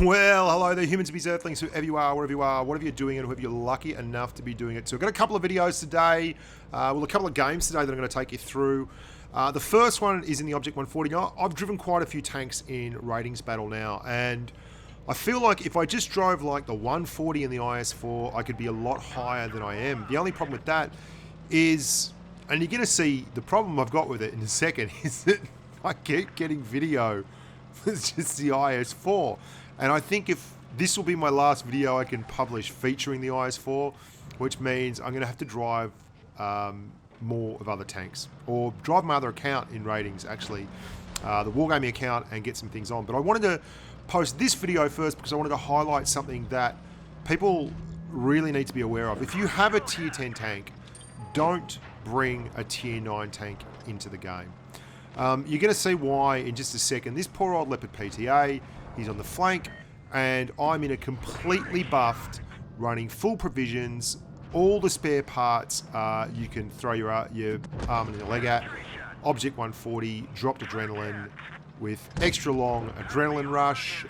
Well, hello there, humans, bees, earthlings, whoever you are, wherever you are, whatever you're doing, and whoever you're lucky enough to be doing it. So I've got a couple of videos today, a couple of games today that I'm going to take you through. The first one is in the Object 140. Now, I've driven quite a few tanks in ratings battle now, and I feel like if I just drove like the 140 in the IS-4, I could be a lot higher than I am. The only problem with that is, and you're going to see the problem I've got with it in a second, is that I keep getting video. It's just the IS-4. And I think if this will be my last video I can publish featuring the IS-4, which means I'm going to have to drive more of other tanks, or drive my other account in ratings, actually, the Wargaming account, and get some things on. But I wanted to post this video first because I wanted to highlight something that people really need to be aware of. If you have a tier 10 tank, don't bring a tier 9 tank into the game. You're going to see why in just a second. This poor old Leopard PTA, he's on the flank, and I'm in a completely buffed, running full provisions, all the spare parts you can throw your arm and your leg at. Object 140, dropped adrenaline, with extra long adrenaline rush,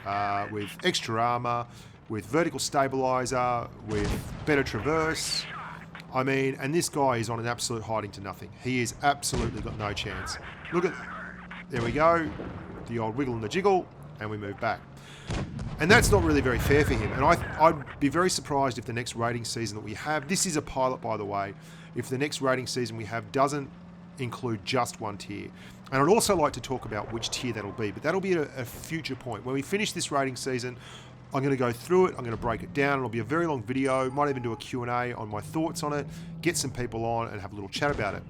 with extra armor, with vertical stabilizer, with better traverse. I mean, and this guy is on an absolute hiding to nothing. He has absolutely got no chance. Look at, there we go, the old wiggle and the jiggle, and we move back. And that's not really very fair for him. And I'd be very surprised if the next rating season that we have, this is a pilot by the way, if the next rating season we have doesn't include just one tier. And I'd also like to talk about which tier that'll be, but that'll be a future point. When we finish this rating season, I'm going to go through it, I'm going to break it down, it'll be a very long video, might even do a Q&A on my thoughts on it, get some people on and have a little chat about it.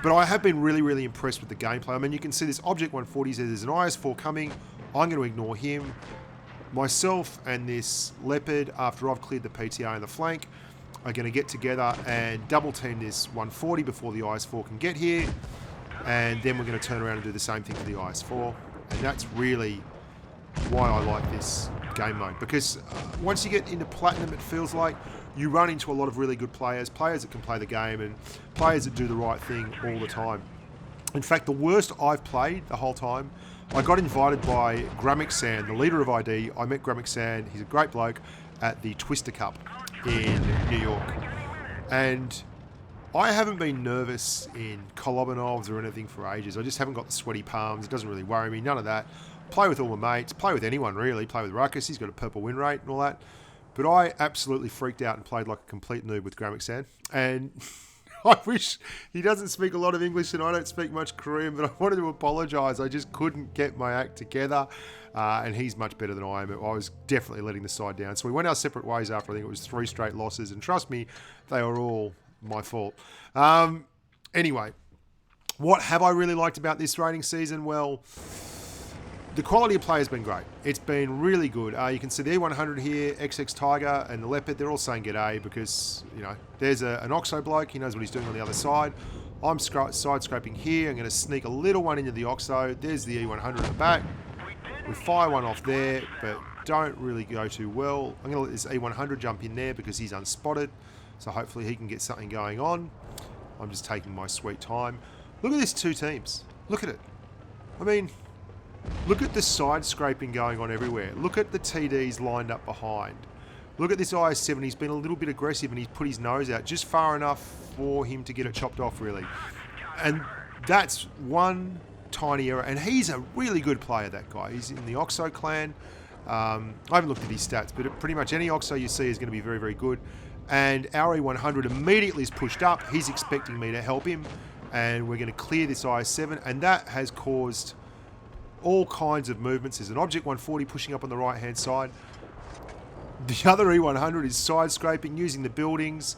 But I have been really, really impressed with the gameplay. I mean, you can see this Object 140 says there's an IS-4 coming, I'm going to ignore him. Myself and this Leopard, after I've cleared the PTA in the flank, are going to get together and double team this 140 before the IS-4 can get here, and then we're going to turn around and do the same thing to the IS-4. And that's really why I like this game mode, because once you get into Platinum, it feels like you run into a lot of really good players that can play the game, and players that do the right thing all the time. In fact, the worst I've played the whole time, I got invited by Gramixan, the leader of ID. I met Gramixan, he's a great bloke, at the Twister Cup in New York. And I haven't been nervous in Kolobanovs or anything for ages. I just haven't got the sweaty palms. It doesn't really worry me, none of that. Play with all my mates, play with anyone really, play with Ruckus, he's got a purple win rate and all that. But I absolutely freaked out and played like a complete noob with Gramixan. And I wish, he doesn't speak a lot of English and I don't speak much Korean, but I wanted to apologise. I just couldn't get my act together. And he's much better than I am. I was definitely letting the side down. So we went our separate ways after, I think it was 3 straight losses. And trust me, they were all my fault. Anyway, what have I really liked about this rating season? Well, the quality of play has been great. It's been really good. You can see the E100 here, XX Tiger and the Leopard, they're all saying g'day because, you know, there's an Oxo bloke, he knows what he's doing on the other side. I'm side scraping here, I'm going to sneak a little one into the Oxo. There's the E100 in the back. We fire one off there, but don't really go too well. I'm going to let this E100 jump in there because he's unspotted, so hopefully he can get something going on. I'm just taking my sweet time. Look at these two teams. Look at it. I mean, look at the side scraping going on everywhere. Look at the TDs lined up behind. Look at this IS-7. He's been a little bit aggressive and he's put his nose out just far enough for him to get it chopped off, really. And that's one tiny error. And he's a really good player, that guy. He's in the Oxo clan. I haven't looked at his stats, but pretty much any Oxo you see is going to be very, very good. And our E100 immediately is pushed up. He's expecting me to help him. And we're going to clear this IS-7. And that has caused all kinds of movements. There's an Object 140 pushing up on the right hand side. The other E100 is side scraping using the buildings.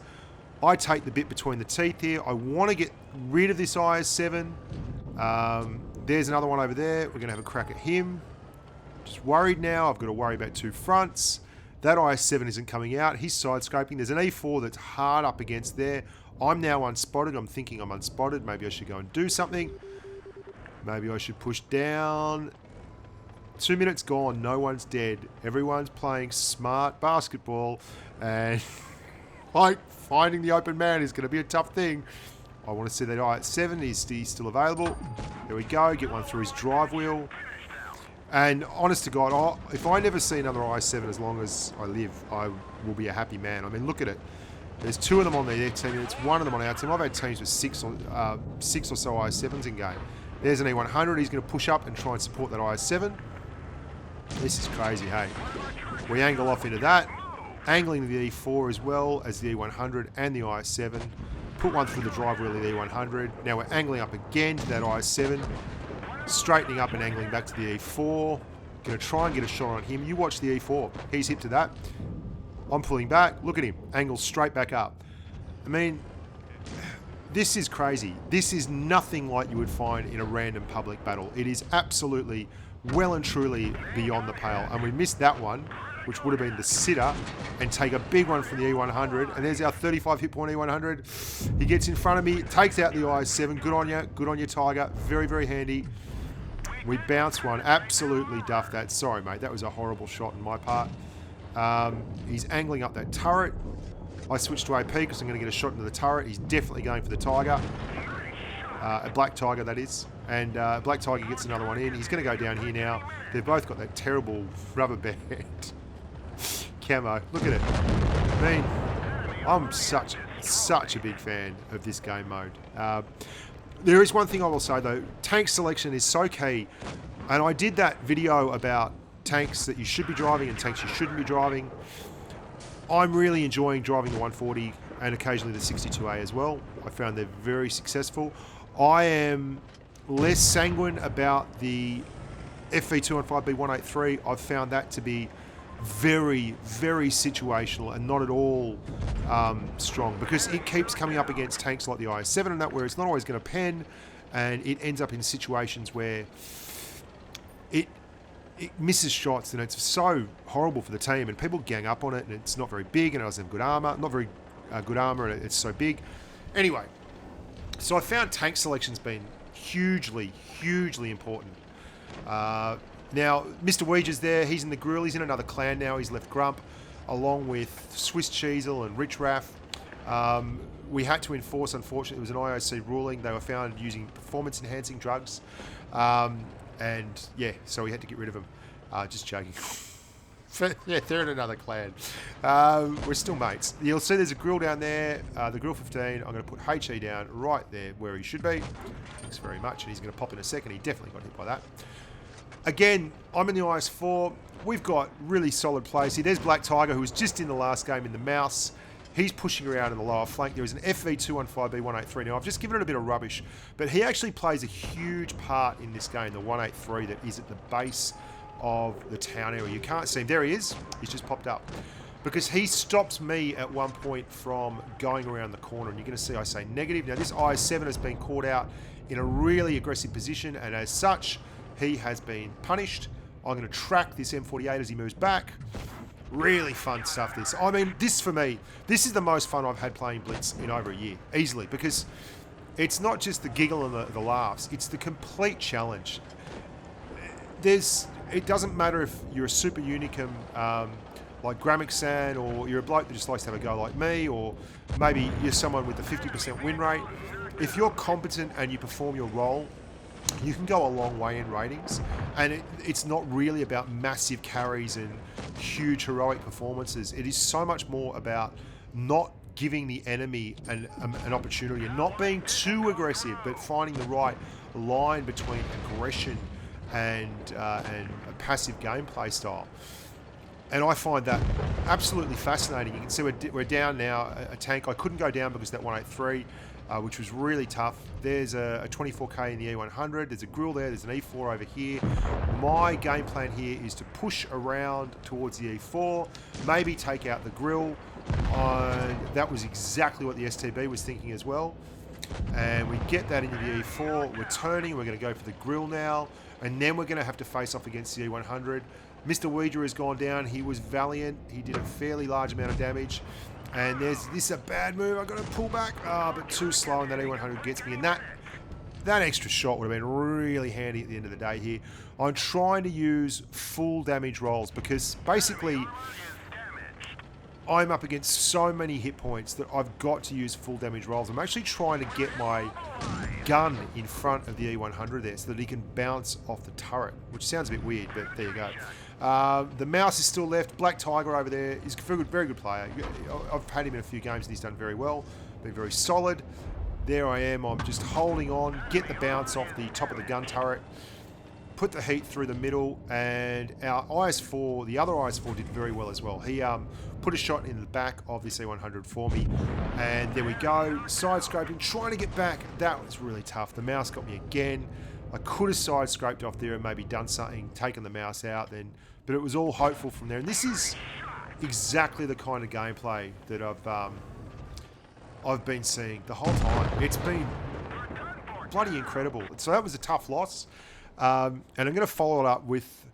I take the bit between the teeth here. I want to get rid of this IS-7. There's another one over there. We're going to have a crack at him. Just worried now. I've got to worry about 2 fronts. That IS-7 isn't coming out. He's side scraping. There's an E4 that's hard up against there. I'm now unspotted. I'm thinking I'm unspotted. Maybe I should go and do something. Maybe I should push down. 2 minutes gone. No one's dead. Everyone's playing smart basketball. And like finding the open man is going to be a tough thing. I want to see that IS-7. Is he still available? There we go. Get one through his drive wheel. And honest to God, if I never see another I-7 as long as I live, I will be a happy man. I mean, look at it. There's 2 of them on their team, and it's 1 of them on our team. I've had teams with 6 or so I-7s in game. There's an E100. He's going to push up and try and support that I-7. This is crazy, hey. We angle off into that. Angling the E4 as well as the E100 and the I-7. Put one through the drive wheel of the E100. Now we're angling up again to that I-7. Straightening up and angling back to the E4. Going to try and get a shot on him. You watch the E4. He's hip to that. I'm pulling back. Look at him. Angles straight back up. I mean, this is crazy. This is nothing like you would find in a random public battle. It is absolutely well and truly beyond the pale. And we missed that one, which would have been the sitter, and take a big one from the E100. And there's our 35 hit point E100. He gets in front of me, takes out the I-7. Good on you. Good on you, Tiger. Very, very handy. We bounce one. Absolutely duffed that. Sorry, mate. That was a horrible shot on my part. He's angling up that turret. I switched to AP because I'm going to get a shot into the turret. He's definitely going for the Tiger. A Black Tiger, that is. And Black Tiger gets another one in. He's going to go down here now. They've both got that terrible rubber band camo. Look at it. I mean, I'm such a big fan of this game mode. There is one thing I will say though. Tank selection is so key. And I did that video about tanks that you should be driving and tanks you shouldn't be driving. I'm really enjoying driving the 140 and occasionally the 62A as well. I found they're very successful. I am less sanguine about the FV215B183. I've found that to be very, very situational and not at all strong, because it keeps coming up against tanks like the IS-7 and that, where it's not always going to pen, and it ends up in situations where it misses shots, and it's so horrible for the team, and people gang up on it, and it's not very big, and it doesn't have good armor, not very good armor, and it's so big. Anyway, so I found tank selection's been hugely important. Now, Mr. Ouija's there. He's in the grill. He's in another clan now. He's left Grump, along with Swiss Cheezel and Rich Raff. We had to enforce, unfortunately, it was an IOC ruling. They were found using performance-enhancing drugs. And, yeah, so we had to get rid of them. Just joking. Yeah, they're in another clan. We're still mates. You'll see there's a grill down there, the grill 15. I'm going to put HE down right there where he should be. Thanks very much. And he's going to pop in a second. He definitely got hit by that. Again, I'm in the IS-4. We've got really solid plays here. There's Black Tiger, who was just in the last game in the mouse. He's pushing around in the lower flank. There is an FV215B183. Now, I've just given it a bit of rubbish, but he actually plays a huge part in this game, the 183 that is at the base of the town area. You can't see him. There he is. He's just popped up. Because he stops me at one point from going around the corner. And you're going to see I say negative. Now, this IS-7 has been caught out in a really aggressive position, and as such, he has been punished. I'm going to track this M48 as he moves back. Really fun stuff, this. I mean, this for me, this is the most fun I've had playing Blitz in over a year, easily, because it's not just the giggle and the laughs, it's the complete challenge. It doesn't matter if you're a super unicum like Gramixan, or you're a bloke that just likes to have a go like me, or maybe you're someone with a 50% win rate. If you're competent and you perform your role, you can go a long way in ratings, and it's not really about massive carries and huge heroic performances. It is so much more about not giving the enemy an opportunity and not being too aggressive, but finding the right line between aggression and a passive gameplay style. And I find that absolutely fascinating. You can see we're down now a tank. I couldn't go down because that 183, which was really tough. There's a 24k in the E100. There's a grill there. There's an E4 over here. My game plan here is to push around towards the E4, maybe take out the grill. That was exactly what the STB was thinking as well. And we get that into the E4. We're turning. We're going to go for the grill now. And then we're going to have to face off against the E100. Mr. Ouija has gone down. He was valiant. He did a fairly large amount of damage. And this is a bad move. I've got to pull back. But too slow, and that E100 gets me. And that extra shot would have been really handy at the end of the day here. I'm trying to use full damage rolls because basically I'm up against so many hit points that I've got to use full damage rolls. I'm actually trying to get my gun in front of the E100 there so that he can bounce off the turret, which sounds a bit weird, but there you go. The mouse is still left. Black Tiger over there is a very good player. I've had him in a few games and he's done very well, been very solid. There I am, I'm just holding on, get the bounce off the top of the gun turret, put the heat through the middle, and our IS-4, the other IS-4 did very well as well. He put a shot in the back of this E100 for me, and there we go, side scraping, trying to get back. That was really tough. The mouse got me again. I could have side scraped off there and maybe done something, taken the mouse out then, but it was all hopeful from there. And this is exactly the kind of gameplay that I've been seeing the whole time. It's been bloody incredible. So that was a tough loss. And I'm going to follow it up with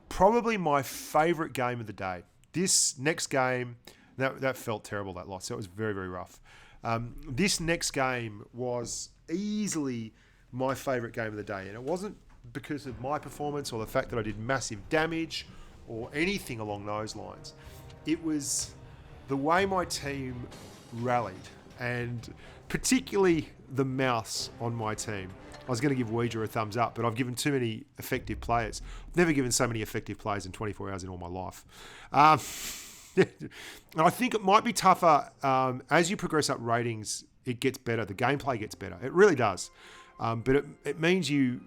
probably my favourite game of the day. This next game, that felt terrible, that loss. That was very, very rough. This next game was easily my favourite game of the day. And it wasn't because of my performance or the fact that I did massive damage or anything along those lines. It was the way my team rallied, and particularly the mouse on my team. I was going to give Ouija a thumbs up, but I've given too many effective players. I've never given so many effective players in 24 hours in all my life. And I think it might be tougher. As you progress up ratings, it gets better. The gameplay gets better. It really does. But it means you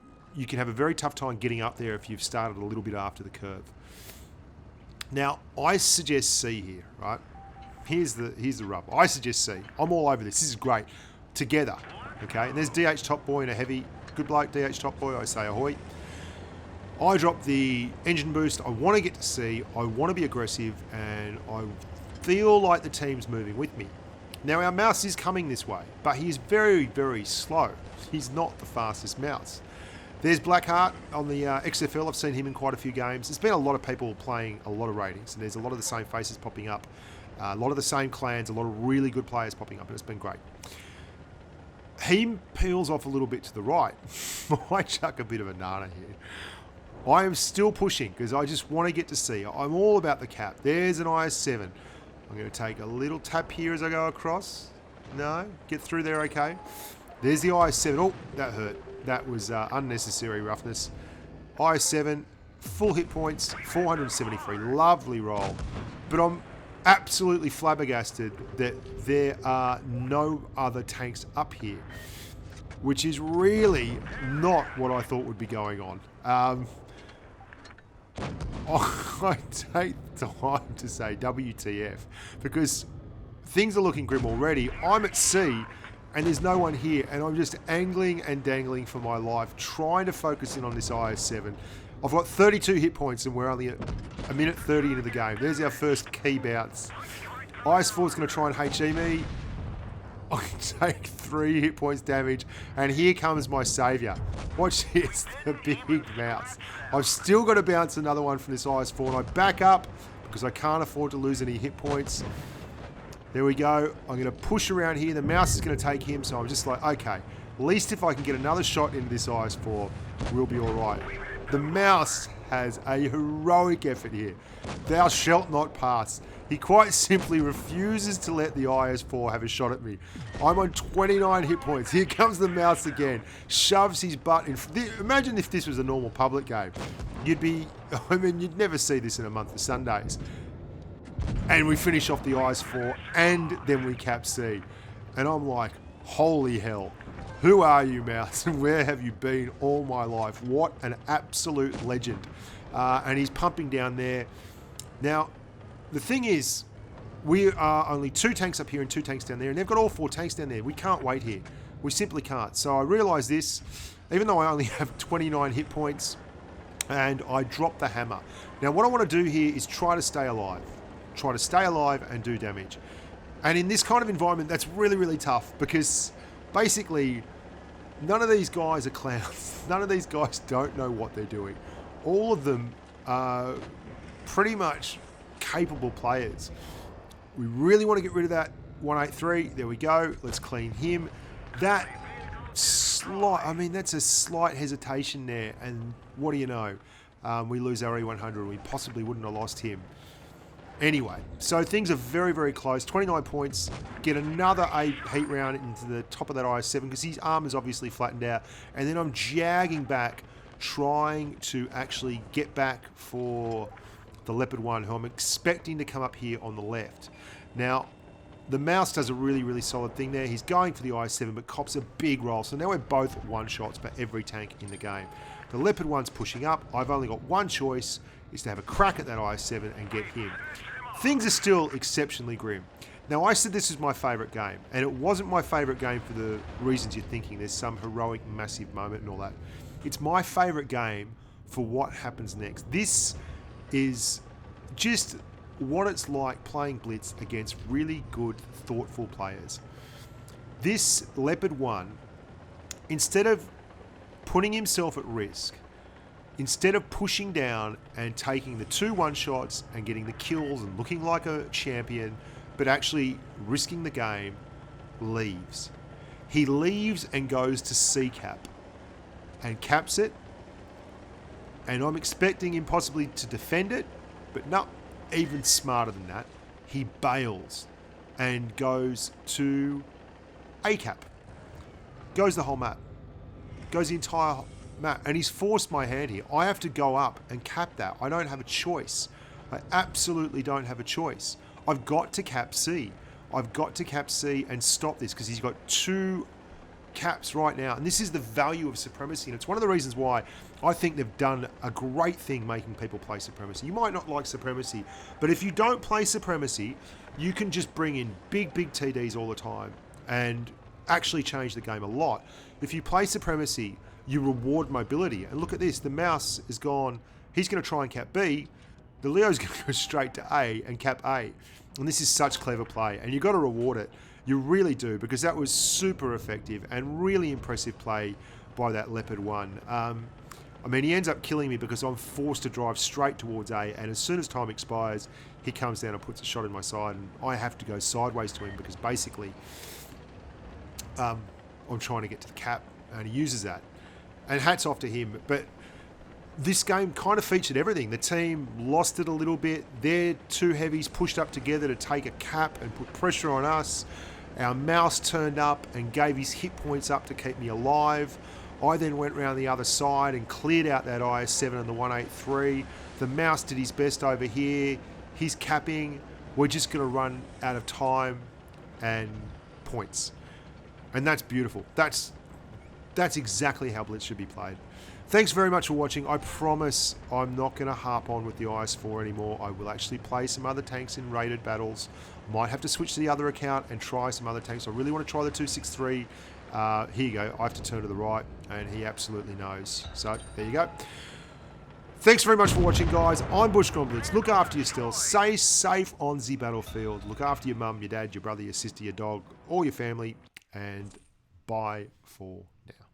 can have a very tough time getting up there if you've started a little bit after the curve. Now, I suggest C here, right? Here's the rub. I suggest C. I'm all over this. This is great. Together. Okay, and there's DH Top Boy and a heavy. Good bloke, DH Top Boy, I say ahoy. I drop the engine boost. I want to get to C. I want to be aggressive, and I feel like the team's moving with me. Now, our mouse is coming this way, but he is very, very slow. He's not the fastest mouse. There's Blackheart on the XFL. I've seen him in quite a few games. There's been a lot of people playing a lot of ratings, and there's a lot of the same faces popping up, a lot of the same clans, a lot of really good players popping up, and it's been great. He peels off a little bit to the right. I chuck a bit of a nana here. I am still pushing because I just want to get to C. I'm all about the cap. There's an IS-7. I'm going to take a little tap here as I go across. No, get through there okay. There's the IS-7. Oh, that hurt. That was unnecessary roughness. IS-7, full hit points, 473. Lovely roll. But I'm absolutely flabbergasted that there are no other tanks up here, which is really not what I thought would be going on. I take time to say WTF because things are looking grim already. I'm at C and there's no one here, and I'm just angling and dangling for my life, trying to focus in on this IS-7. I've got 32 hit points and we're only at a minute 30 into the game. There's our first key bounce. IS-4's going to try and HE me. I take 3 hit points damage, and here comes my saviour. Watch this, the big mouse. I've still got to bounce another one from this IS-4, and I back up because I can't afford to lose any hit points. There we go. I'm going to push around here. The mouse is going to take him, so I'm just like, okay, at least if I can get another shot into this IS-4, we'll be all right. The mouse has a heroic effort here. Thou shalt not pass. He quite simply refuses to let the IS-4 have a shot at me. I'm on 29 hit points. Here comes the mouse again. Shoves his butt in. Imagine if this was a normal public game. You'd never see this in a month of Sundays. And we finish off the IS-4, and then we cap C. And I'm like, holy hell. Who are you, mouse? And where have you been all my life? What an absolute legend. And he's pumping down there. Now, the thing is, we are only 2 tanks up here and 2 tanks down there, and they've got all 4 tanks down there. We can't wait here. We simply can't. So I realise this, even though I only have 29 hit points, and I drop the hammer. Now, what I want to do here is try to stay alive. Try to stay alive and do damage. And in this kind of environment, that's really, really tough because basically, none of these guys are clowns. None of these guys don't know what they're doing. All of them are pretty much capable players. We really want to get rid of that 183. There we go. Let's clean him. That's a slight hesitation there. And what do you know? We lose our E100. We possibly wouldn't have lost him. Anyway, so things are very, very close. 29 points. Get another 8 heat round into the top of that IS-7 because his arm is obviously flattened out. And then I'm jagging back, trying to actually get back for the Leopard 1, who I'm expecting to come up here on the left. Now, the mouse does a really, really solid thing there. He's going for the IS-7, but cops a big roll. So now we're both one-shots for every tank in the game. The Leopard 1's pushing up. I've only got one choice, is to have a crack at that IS-7 and get him. Things are still exceptionally grim. Now, I said this is my favourite game, and it wasn't my favourite game for the reasons you're thinking. There's some heroic, massive moment and all that. It's my favourite game for what happens next. This is just what it's like playing Blitz against really good, thoughtful players. This Leopard 1, instead of putting himself at risk, instead of pushing down and taking the 2 one-shots and getting the kills and looking like a champion, but actually risking the game, leaves. He leaves and goes to C-cap and caps it, and I'm expecting him possibly to defend it, but no, even smarter than that, he bails and goes to A-cap. Goes the whole map. Goes the entire map. And he's forced my hand here. I have to go up and cap that. I don't have a choice. I absolutely don't have a choice. I've got to cap C. I've got to cap C and stop this because he's got 2 caps right now. And this is the value of Supremacy. And it's one of the reasons why I think they've done a great thing making people play Supremacy. You might not like Supremacy, but if you don't play Supremacy, you can just bring in big, big TDs all the time and actually change the game a lot. If you play Supremacy, you reward mobility. And look at this. The mouse is gone. He's going to try and cap B. The Leo's going to go straight to A and cap A. And this is such clever play. And you've got to reward it. You really do, because that was super effective and really impressive play by that Leopard 1. I mean, he ends up killing me because I'm forced to drive straight towards A, and as soon as time expires, he comes down and puts a shot in my side, and I have to go sideways to him because basically I'm trying to get to the cap, and he uses that. And hats off to him, but this game kind of featured everything. The team lost it a little bit. Their 2 heavies pushed up together to take a cap and put pressure on us. Our mouse turned up and gave his hit points up to keep me alive. I then went around the other side and cleared out that IS-7 and the 183. The mouse did his best over here. He's capping. We're just going to run out of time and points. And that's beautiful. That's exactly how Blitz should be played. Thanks very much for watching. I promise I'm not going to harp on with the IS-4 anymore. I will actually play some other tanks in rated battles. Might have to switch to the other account and try some other tanks. I really want to try the 263. Here you go. I have to turn to the right, and he absolutely knows. So there you go. Thanks very much for watching, guys. I'm Bushka on Blitz. Look after your still. Stay safe on the battlefield. Look after your mum, your dad, your brother, your sister, your dog, all your family, and bye for now.